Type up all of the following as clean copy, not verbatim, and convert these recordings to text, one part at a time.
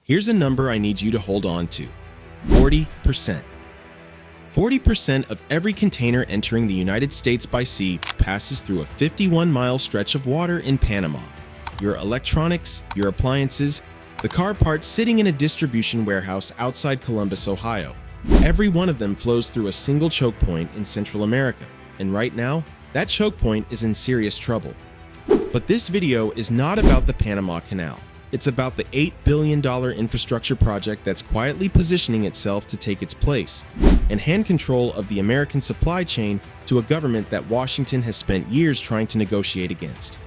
Here's a number I need you to hold on to: 40%. 40% of every container entering the United States by sea passes through a 51-mile stretch of water in Panama. Your electronics, your appliances, the car parts sitting in a distribution warehouse outside Columbus, Ohio. Every one of them flows through a single choke point in Central America, and right now, that choke point is in serious trouble. But this video is not about the Panama Canal. It's about the $8 billion infrastructure project that's quietly positioning itself to take its place and hand control of the American supply chain to a government that Washington has spent years trying to negotiate against.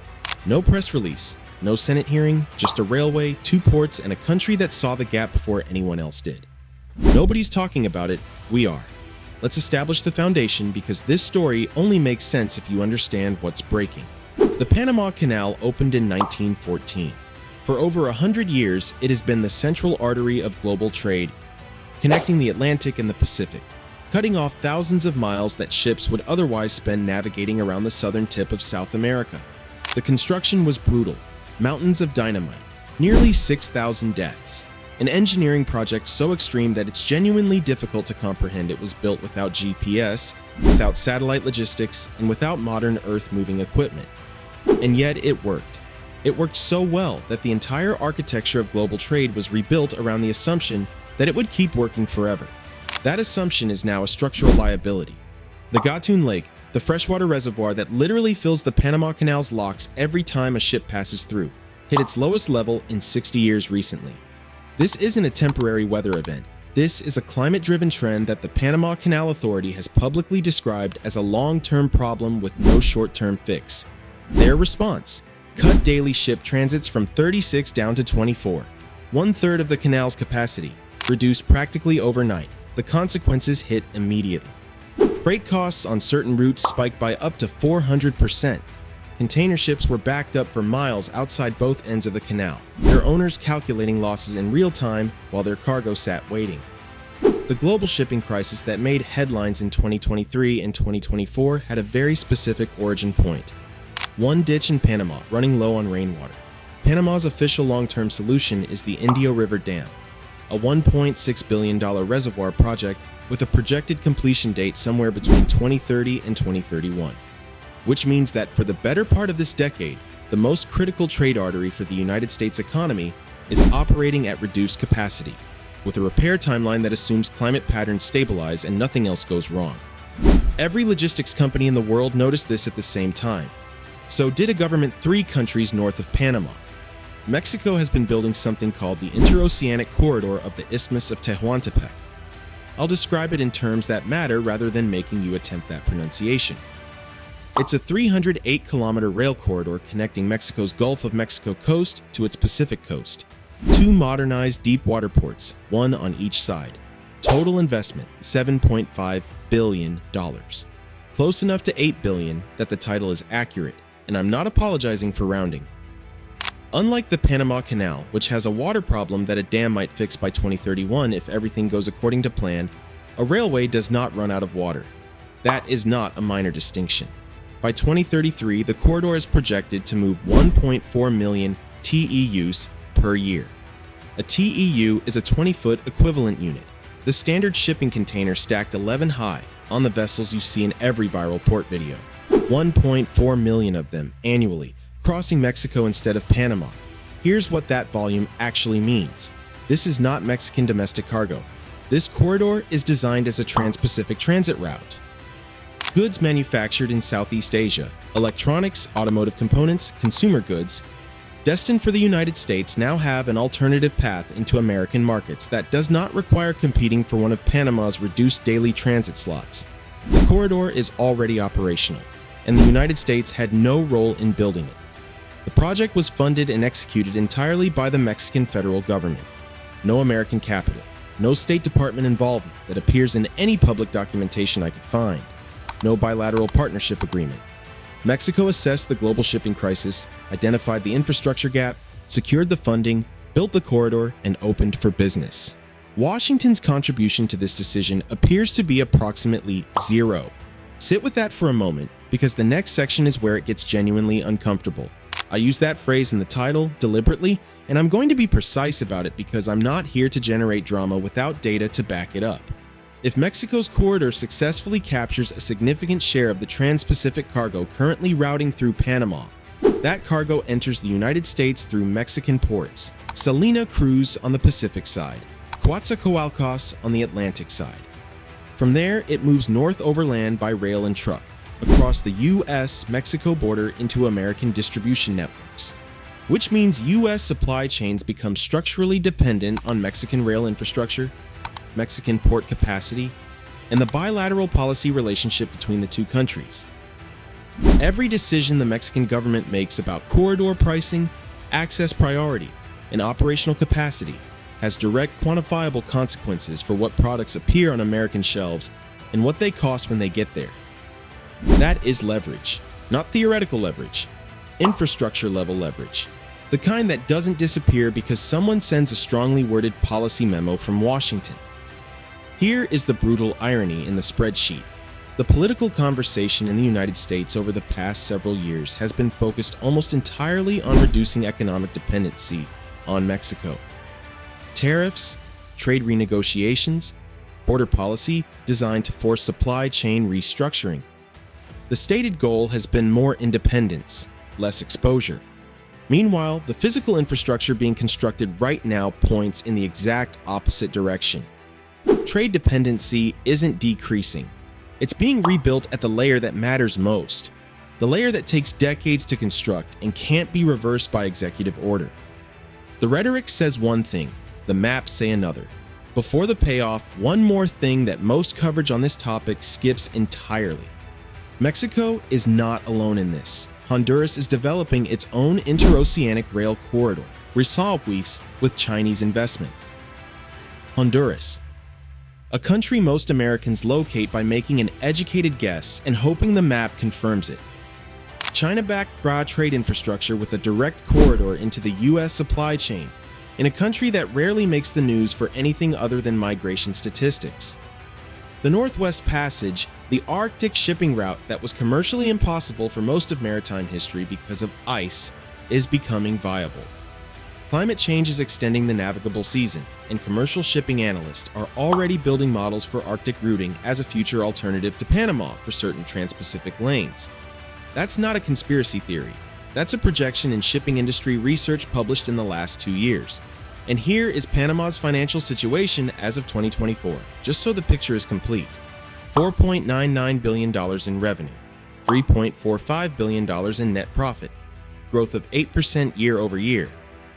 No press release, no Senate hearing, just a railway, 2 ports, and a country that saw the gap before anyone else did. Nobody's talking about it, we are. Let's establish the foundation, because this story only makes sense if you understand what's breaking. The Panama Canal opened in 1914. For over 100 years, it has been the central artery of global trade, connecting the Atlantic and the Pacific, cutting off thousands of miles that ships would otherwise spend navigating around the southern tip of South America. The construction was brutal: mountains of dynamite, nearly 6,000 deaths, an engineering project so extreme that it's genuinely difficult to comprehend it was built without GPS, without satellite logistics, and without modern earth-moving equipment. And yet it worked. It worked so well that the entire architecture of global trade was rebuilt around the assumption that it would keep working forever. That assumption is now a structural liability. The Gatun Lake, the freshwater reservoir that literally fills the Panama Canal's locks every time a ship passes through, hit its lowest level in 60 years recently. This isn't a temporary weather event. This is a climate-driven trend that the Panama Canal Authority has publicly described as a long-term problem with no short-term fix. Their response: cut daily ship transits from 36 down to 24, 1/3 of the canal's capacity, reduced practically overnight. The consequences hit immediately. Freight costs on certain routes spiked by up to 400%. Container ships were backed up for miles outside both ends of the canal, their owners calculating losses in real time while their cargo sat waiting. The global shipping crisis that made headlines in 2023 and 2024 had a very specific origin point: one ditch in Panama running low on rainwater. Panama's official long-term solution is the Indio River Dam, a $1.6 billion reservoir project with a projected completion date somewhere between 2030 and 2031. Which means that for the better part of this decade, the most critical trade artery for the United States economy is operating at reduced capacity, with a repair timeline that assumes climate patterns stabilize and nothing else goes wrong. Every logistics company in the world noticed this at the same time. So did a government 3 countries north of Panama. Mexico has been building something called the Interoceanic Corridor of the Isthmus of Tehuantepec. I'll describe it in terms that matter rather than making you attempt that pronunciation. It's a 308-kilometer rail corridor connecting Mexico's Gulf of Mexico coast to its Pacific coast. 2 modernized deep water ports, one on each side. Total investment, $7.5 billion. Close enough to $8 billion that the title is accurate, and I'm not apologizing for rounding. Unlike the Panama Canal, which has a water problem that a dam might fix by 2031 if everything goes according to plan, a railway does not run out of water. That is not a minor distinction. By 2033, the corridor is projected to move 1.4 million TEUs per year. A TEU is a 20-foot equivalent unit, the standard shipping container stacked 11 high on the vessels you see in every viral port video. 1.4 million of them annually, crossing Mexico instead of Panama. Here's what that volume actually means. This is not Mexican domestic cargo. This corridor is designed as a trans-Pacific transit route. Goods manufactured in Southeast Asia, electronics, automotive components, consumer goods, destined for the United States, now have an alternative path into American markets that does not require competing for one of Panama's reduced daily transit slots. The corridor is already operational, and the United States had no role in building it. The project was funded and executed entirely by the Mexican federal government. No American capital, no State Department involvement that appears in any public documentation I could find. No bilateral partnership agreement. Mexico assessed the global shipping crisis, identified the infrastructure gap, secured the funding, built the corridor, and opened for business. Washington's contribution to this decision appears to be approximately zero. Sit with that for a moment, because the next section is where it gets genuinely uncomfortable. I use that phrase in the title deliberately, and I'm going to be precise about it because I'm not here to generate drama without data to back it up. If Mexico's corridor successfully captures a significant share of the trans-Pacific cargo currently routing through Panama, that cargo enters the United States through Mexican ports: Salina Cruz on the Pacific side, Coatzacoalcos on the Atlantic side. From there, it moves north overland by rail and truck, across the U.S.-Mexico border into American distribution networks, which means U.S. supply chains become structurally dependent on Mexican rail infrastructure, Mexican port capacity, and the bilateral policy relationship between the two countries. Every decision the Mexican government makes about corridor pricing, access priority, and operational capacity has direct quantifiable consequences for what products appear on American shelves and what they cost when they get there. That is leverage, not theoretical leverage, infrastructure level leverage, the kind that doesn't disappear because someone sends a strongly worded policy memo from Washington. Here is the brutal irony in the spreadsheet. The political conversation in the United States over the past several years has been focused almost entirely on reducing economic dependency on Mexico. Tariffs, trade renegotiations, border policy designed to force supply chain restructuring. The stated goal has been more independence, less exposure. Meanwhile, the physical infrastructure being constructed right now points in the exact opposite direction. Trade dependency isn't decreasing. It's being rebuilt at the layer that matters most, the layer that takes decades to construct and can't be reversed by executive order. The rhetoric says one thing, the maps say another. Before the payoff, one more thing that most coverage on this topic skips entirely. Mexico is not alone in this. Honduras is developing its own interoceanic rail corridor, u.s.a, with Chinese investment. Honduras, a country most Americans locate by making an educated guess and hoping the map confirms it. China-backed broad trade infrastructure with a direct corridor into the U.S. supply chain, in a country that rarely makes the news for anything other than migration statistics. The Northwest Passage, the Arctic shipping route that was commercially impossible for most of maritime history because of ice, is becoming viable. Climate change is extending the navigable season, and commercial shipping analysts are already building models for Arctic routing as a future alternative to Panama for certain trans-Pacific lanes. That's not a conspiracy theory. That's a projection in shipping industry research published in the last 2 years. And here is Panama's financial situation as of 2024, just so the picture is complete. $4.99 billion in revenue, $3.45 billion in net profit, growth of 8% year over year.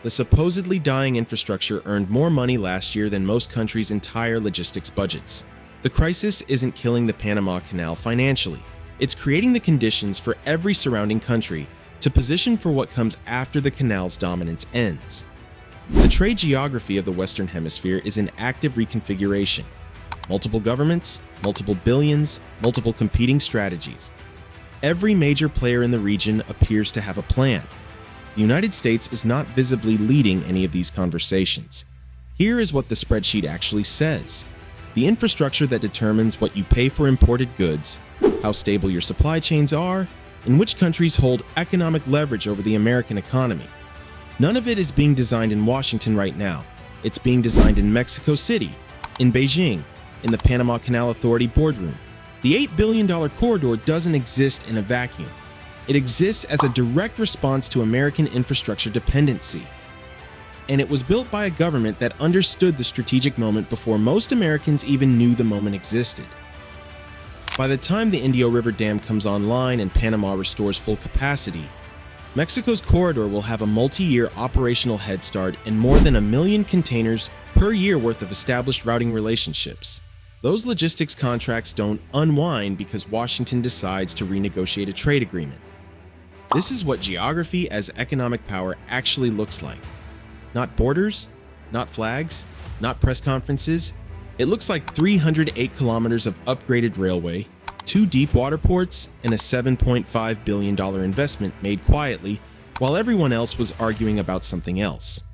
The supposedly dying infrastructure earned more money last year than most countries' entire logistics budgets. The crisis isn't killing the Panama Canal financially. It's creating the conditions for every surrounding country to position for what comes after the canal's dominance ends. The trade geography of the Western Hemisphere is in active reconfiguration. Multiple governments, multiple billions, multiple competing strategies. Every major player in the region appears to have a plan. The United States is not visibly leading any of these conversations. Here is what the spreadsheet actually says. The infrastructure that determines what you pay for imported goods, how stable your supply chains are, and which countries hold economic leverage over the American economy. None of it is being designed in Washington right now. It's being designed in Mexico City, in Beijing, in the Panama Canal Authority boardroom. The $8 billion corridor doesn't exist in a vacuum. It exists as a direct response to American infrastructure dependency. And it was built by a government that understood the strategic moment before most Americans even knew the moment existed. By the time the Indio River Dam comes online and Panama restores full capacity, Mexico's corridor will have a multi-year operational head start and more than 1 million containers per year worth of established routing relationships. Those logistics contracts don't unwind because Washington decides to renegotiate a trade agreement. This is what geography as economic power actually looks like. Not borders, not flags, not press conferences. It looks like 308 kilometers of upgraded railway, 2 deep water ports, and a $7.5 billion investment made quietly while everyone else was arguing about something else.